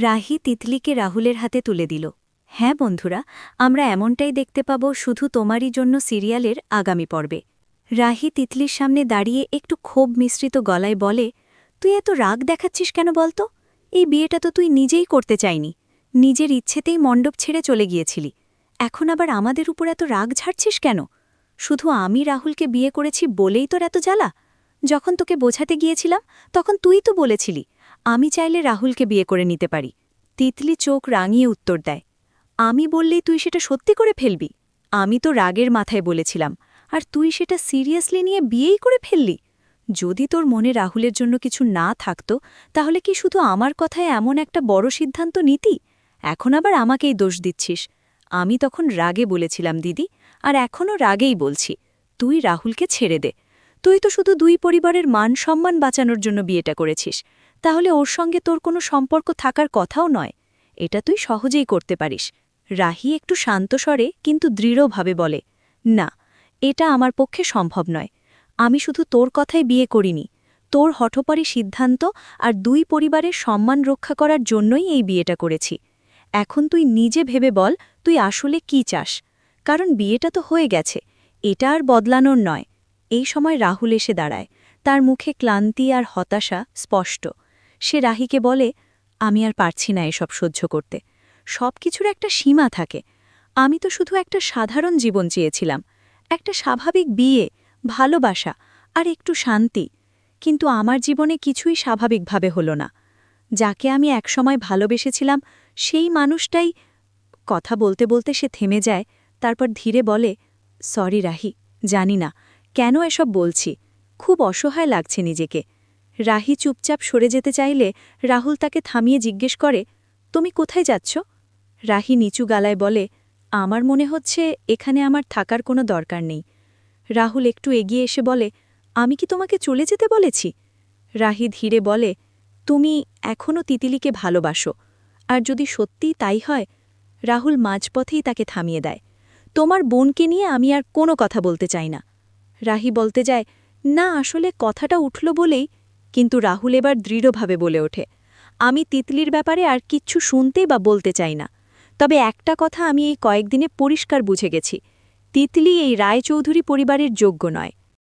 রাহি তিতলিকে রাহুলের হাতে তুলে দিল। হ্যাঁ বন্ধুরা, আমরা এমনটাই দেখতে পাব শুধু তোমারই জন্য সিরিয়ালের আগামী পর্বে। রাহি তিতলির সামনে দাঁড়িয়ে একটু ক্ষোভ মিশ্রিত গলায় বলে, তুই এত রাগ দেখাচ্ছিস কেন বলতো? এই বিয়েটা তো তুই নিজেই করতে চাইনি, নিজের ইচ্ছেতেই মণ্ডপ ছেড়ে চলে গিয়েছিলি। এখন আবার আমাদের উপর এত রাগ ঝাড়ছিস কেন? শুধু আমি রাহুলকে বিয়ে করেছি বলেই তোর এত জ্বালা? যখন তোকে বোঝাতে গিয়েছিলাম তখন তুই তো বলেছিলি আমি চাইলে রাহুলকে বিয়ে করে নিতে পারি। তিতলি চোখ রাঙিয়ে উত্তর দেয়, আমি বললেই তুই সেটা সত্যি করে ফেলবি? আমি তো রাগের মাথায় বলেছিলাম, আর তুই সেটা সিরিয়াসলি নিয়ে বিয়েই করে ফেললি। যদি তোর মনে রাহুলের জন্য কিছু না থাকতো তাহলে কি শুধু আমার কথায় এমন একটা বড় সিদ্ধান্ত নিতি? এখন আবার আমাকেই দোষ দিচ্ছিস। আমি তখন রাগে বলেছিলাম দিদি, আর এখনও রাগেই বলছি, তুই রাহুলকে ছেড়ে দে। তুই তো শুধু দুই পরিবারের মান সম্মান বাঁচানোর জন্য বিয়েটা করেছিস, তাহলে ওর সঙ্গে তোর কোনো সম্পর্ক থাকার কথাও নয়। এটা তুই সহজেই করতে পারিস। রাহি একটু শান্ত স্বরে কিন্তু দৃঢ়ভাবে বলে, না, এটা আমার পক্ষে সম্ভব নয়। আমি শুধু তোর কথাই বিয়ে করিনি, তোর হঠপারি সিদ্ধান্ত আর দুই পরিবারের সম্মান রক্ষা করার জন্যই এই বিয়েটা করেছি। এখন তুই নিজে ভেবে বল তুই আসলে কি চাস, কারণ বিয়েটা তো হয়ে গেছে, এটা আর বদলানোর নয়। এই সময় রাহুল এসে দাঁড়ায়, তার মুখে ক্লান্তি আর হতাশা স্পষ্ট। সে রাহিকে বলে, আমি আর পারছি না এসব সহ্য করতে। সব কিছুর একটা সীমা থাকে। আমি তো শুধু একটা সাধারণ জীবন চেয়েছিলাম, একটা স্বাভাবিক বিয়ে, ভালোবাসা আর একটু শান্তি। কিন্তু আমার জীবনে কিছুই স্বাভাবিকভাবে হলো না। যাকে আমি একসময় ভালোবেসেছিলাম সেই মানুষটাই। কথা বলতে বলতে সে থেমে যায়, তারপর ধীরে বলে, সরি রাহি, জানি না কেন এসব বলছি, খুব অসহায় লাগছে নিজেকে। রাহি চুপচাপ সরে যেতে চাইলে রাহুল তাকে থামিয়ে জিজ্ঞেস করে, তুমি কোথায় যাচ্ছ? রাহি নিচু গালায় বলে, আমার মনে হচ্ছে এখানে আমার থাকার কোনো দরকার নেই। রাহুল একটু এগিয়ে এসে বলে, আমি কি তোমাকে চলে যেতে বলেছি? রাহি ধীরে বলে, তুমি এখনও তিতিলিকে ভালোবাসো, আর যদি সত্যিই তাই হয়। রাহুল মাঝপথেই তাকে থামিয়ে দেয়, তোমার বোনকে নিয়ে আমি আর কোনো কথা বলতে চাই না। রাহি বলতে যায়, না আসলে কথাটা উঠল বলেই। কিন্তু রাহুল এবার দৃঢ়ভাবে বলে ওঠে, আমি তিতলির ব্যাপারে আর কিচ্ছু শুনতে বা বলতে চাই না। তবে একটা কথা আমি এই কয়েকদিনে পরিষ্কার বুঝে গেছি, তিতলি এই রায়চৌধুরী পরিবারের যোগ্য নয়।